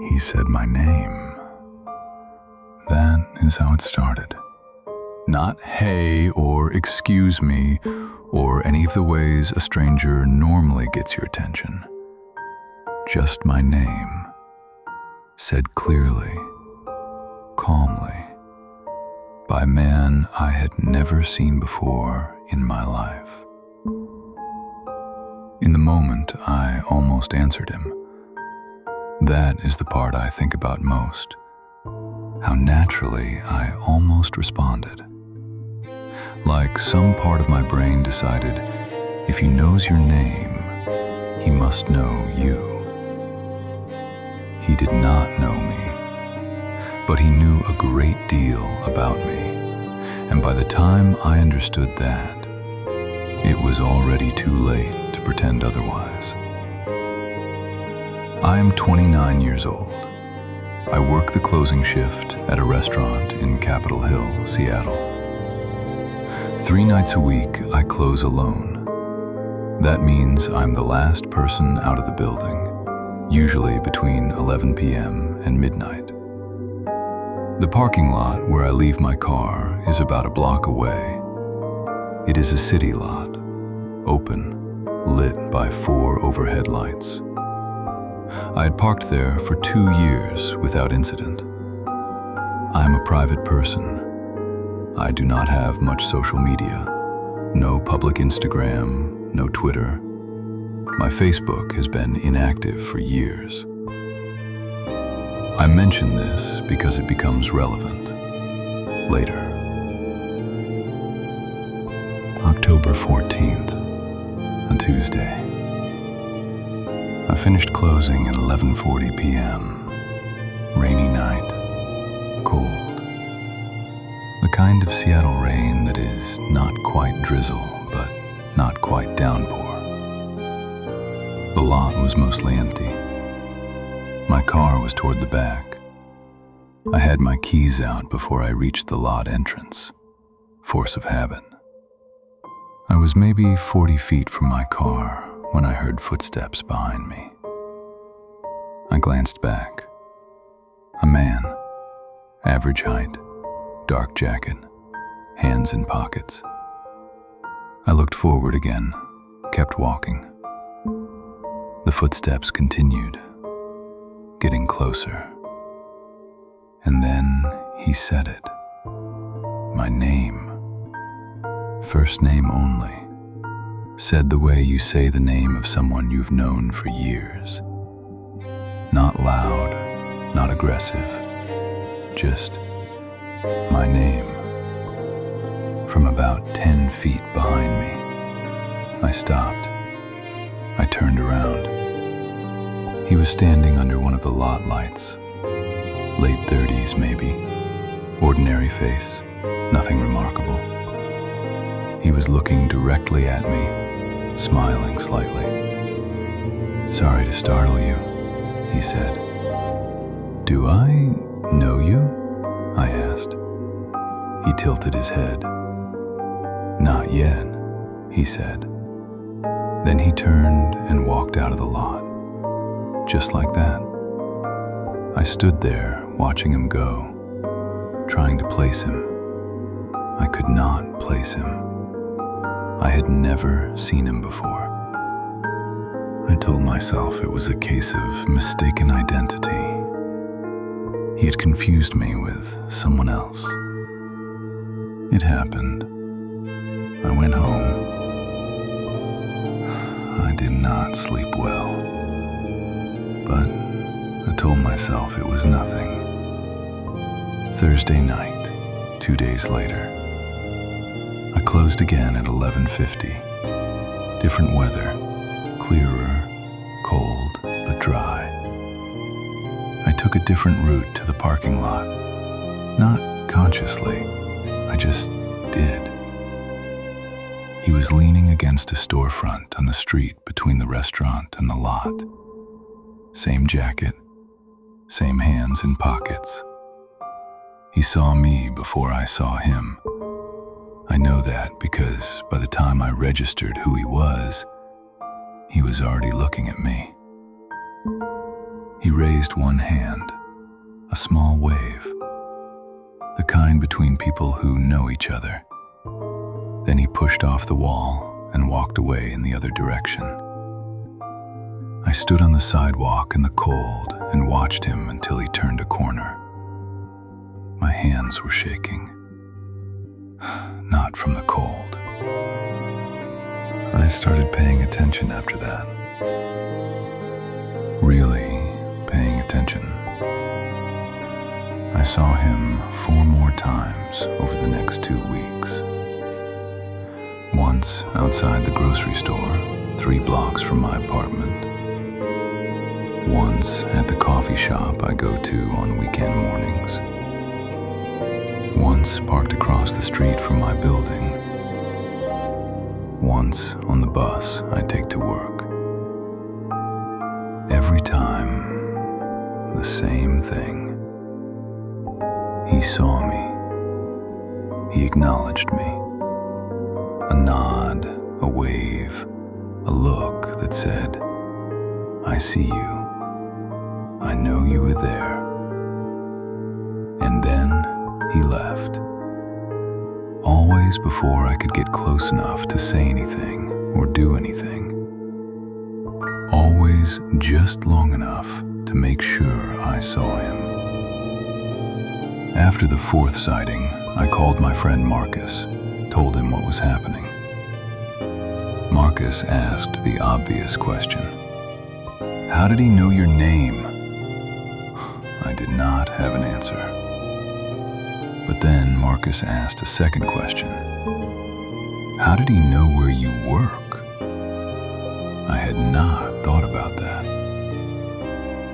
he said my name. That is how it started. Not hey or excuse me or any of the ways a stranger normally gets your attention. Just my name, said clearly, calmly, by a man I had never seen before in my life. In the moment, I almost answered him. That is the part I think about most. How naturally I almost responded. Like some part of my brain decided, if he knows your name, he must know you. He did not know me, but he knew a great deal about me, and by the time I understood that, it was already too late to pretend otherwise. I am 29 years old. I work the closing shift at a restaurant in Capitol Hill, Seattle. 3 nights a week, I close alone. That means I'm the last person out of the building, usually between 11 p.m. and midnight. The parking lot where I leave my car is about a block away. It is a city lot, open, lit by 4 overhead lights. I had parked there for 2 years without incident. I am a private person. I do not have much social media. No public Instagram, no Twitter. My Facebook has been inactive for years. I mention this because it becomes relevant later. October 14th, a Tuesday. I finished closing at 11:40 p.m. Rainy night, cold. The kind of Seattle rain that is not quite drizzle, but not quite downpour. The lot was mostly empty. My car was toward the back. I had my keys out before I reached the lot entrance. Force of habit. I was maybe 40 feet from my car when I heard footsteps behind me. I glanced back. A man, average height, dark jacket, hands in pockets. I looked forward again, kept walking. The footsteps continued, getting closer. And then he said it. My name. First name only. Said the way you say the name of someone you've known for years. Not loud, not aggressive, just my name. From about 10 feet behind me, I stopped. I turned around. He was standing under one of the lot lights. Late 30s maybe. Ordinary face, nothing remarkable. He was looking directly at me, smiling slightly. Sorry to startle you, he said. Do I know you? I asked. He tilted his head. Not yet, he said. Then he turned and walked out of the lot. Just like that. I stood there watching him go, trying to place him. I could not place him. I had never seen him before. I told myself it was a case of mistaken identity. He had confused me with someone else. It happened. I went home. I did not sleep well, but I told myself it was nothing. Thursday night, 2 days later, I closed again at 11:50. Different weather, clearer, cold, but dry. I took a different route to the parking lot. Not consciously, I just did. He was leaning against a storefront on the street between the restaurant and the lot. Same jacket, same hands in pockets. He saw me before I saw him. I know that because by the time I registered who he was already looking at me. He raised one hand, a small wave, the kind between people who know each other. Then he pushed off the wall and walked away in the other direction. I stood on the sidewalk in the cold and watched him until he turned a corner. My hands were shaking, not from the cold. I started paying attention after that. Really paying attention. I saw him 4 more times over the next 2 weeks. Once outside the grocery store, 3 blocks from my apartment. Once at the coffee shop I go to on weekend mornings. Once parked across the street from my building. Once on the bus I take to work. Every time, the same thing. He saw me. He acknowledged me. A nod, a wave, a look that said, "I see you. I know you were there." And then he left. Always before I could get close enough to say anything or do anything. Always just long enough to make sure I saw him. After the 4th sighting, I called my friend Marcus, told him what was happening. Marcus asked the obvious question. How did he know your name? I did not have an answer. But then Marcus asked a second question. How did he know where you work? I had not thought about that.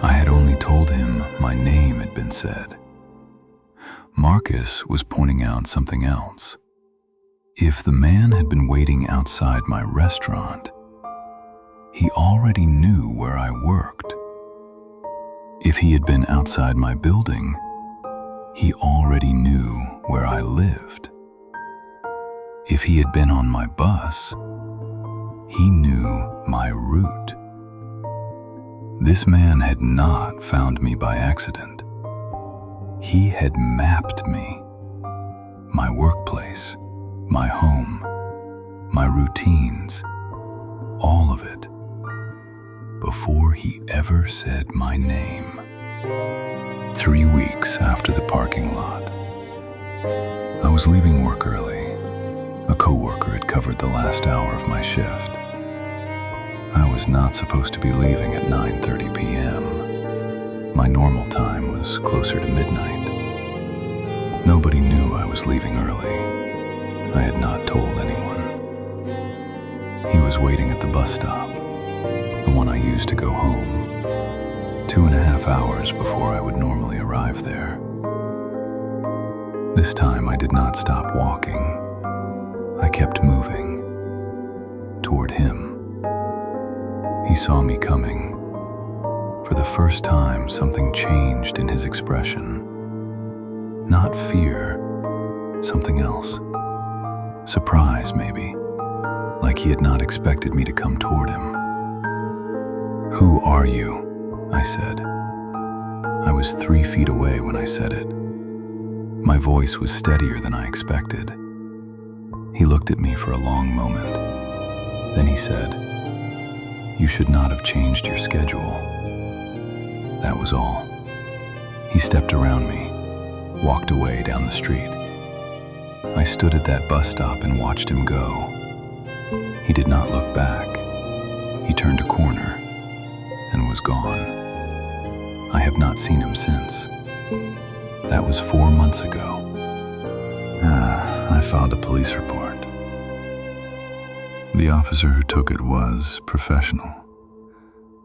I had only told him my name had been said. Marcus was pointing out something else. If the man had been waiting outside my restaurant, he already knew where I worked. If he had been outside my building, he already knew where I lived. If he had been on my bus, he knew my route. This man had not found me by accident. He had mapped me, my workplace, my home, my routines, all of it, before he ever said my name. 3 weeks after the parking lot. I was leaving work early. A coworker had covered the last hour of my shift. I was not supposed to be leaving at 9:30 p.m. My normal time was closer to midnight. Nobody knew I was leaving early. I had not told anyone. He was waiting at the bus stop, the one I used to go home, 2.5 hours before I would normally arrive there. This time I did not stop walking. I kept moving toward him. He saw me coming. For the first time, something changed in his expression. Not fear, something else. Surprise, maybe, like he had not expected me to come toward him. Who are you? I said. I was 3 feet away when I said it. My voice was steadier than I expected. He looked at me for a long moment. Then he said, "You should not have changed your schedule." That was all. He stepped around me, walked away down the street. I stood at that bus stop and watched him go. He did not look back. He turned a corner and was gone. I have not seen him since. That was 4 months ago. I filed a police report. The officer who took it was professional,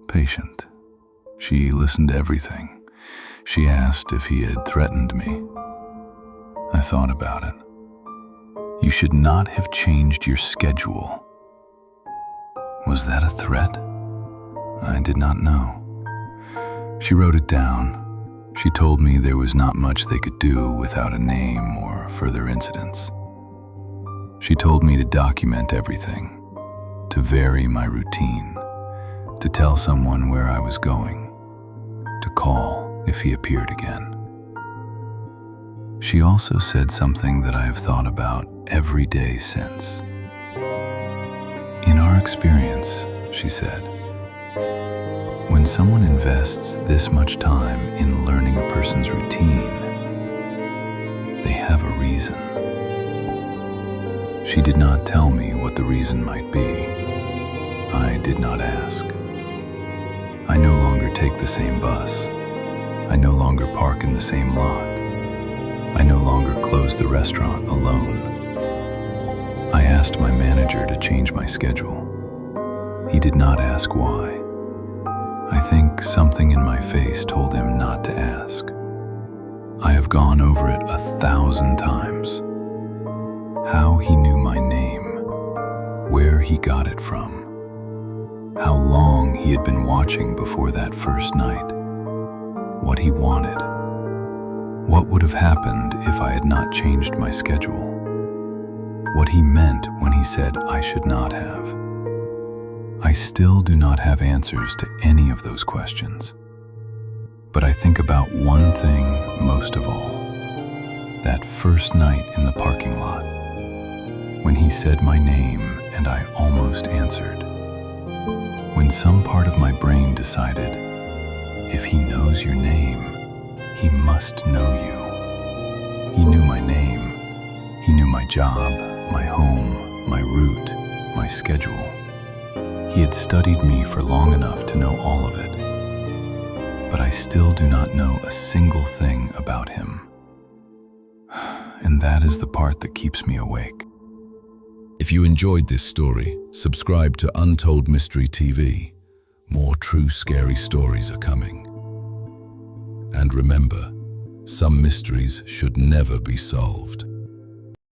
patient. She listened to everything. She asked if he had threatened me. I thought about it. You should not have changed your schedule. Was that a threat? I did not know. She wrote it down. She told me there was not much they could do without a name or further incidents. She told me to document everything, to vary my routine, to tell someone where I was going. to call if he appeared again. She also said something that I have thought about every day since. In our experience, she said, when someone invests this much time in learning a person's routine, they have a reason. She did not tell me what the reason might be. I did not ask. I no longer take the same bus. I no longer park in the same lot. I no longer close the restaurant alone. I asked my manager to change my schedule. He did not ask why. I think something in my face told him not to ask. I have gone over it 1,000 times. How he knew my name, where he got it from, how long he had been watching before that first night, what he wanted, what would have happened if I had not changed my schedule, what he meant when he said I should not have. I still do not have answers to any of those questions. But I think about one thing most of all, that first night in the parking lot, when he said my name and I almost answered. When some part of my brain decided, if he knows your name, he must know you. He knew my name. He knew my job, my home, my route, my schedule. He had studied me for long enough to know all of it. But I still do not know a single thing about him. And that is the part that keeps me awake. If you enjoyed this story, subscribe to Untold Mystery TV. More true scary stories are coming. And remember, some mysteries should never be solved.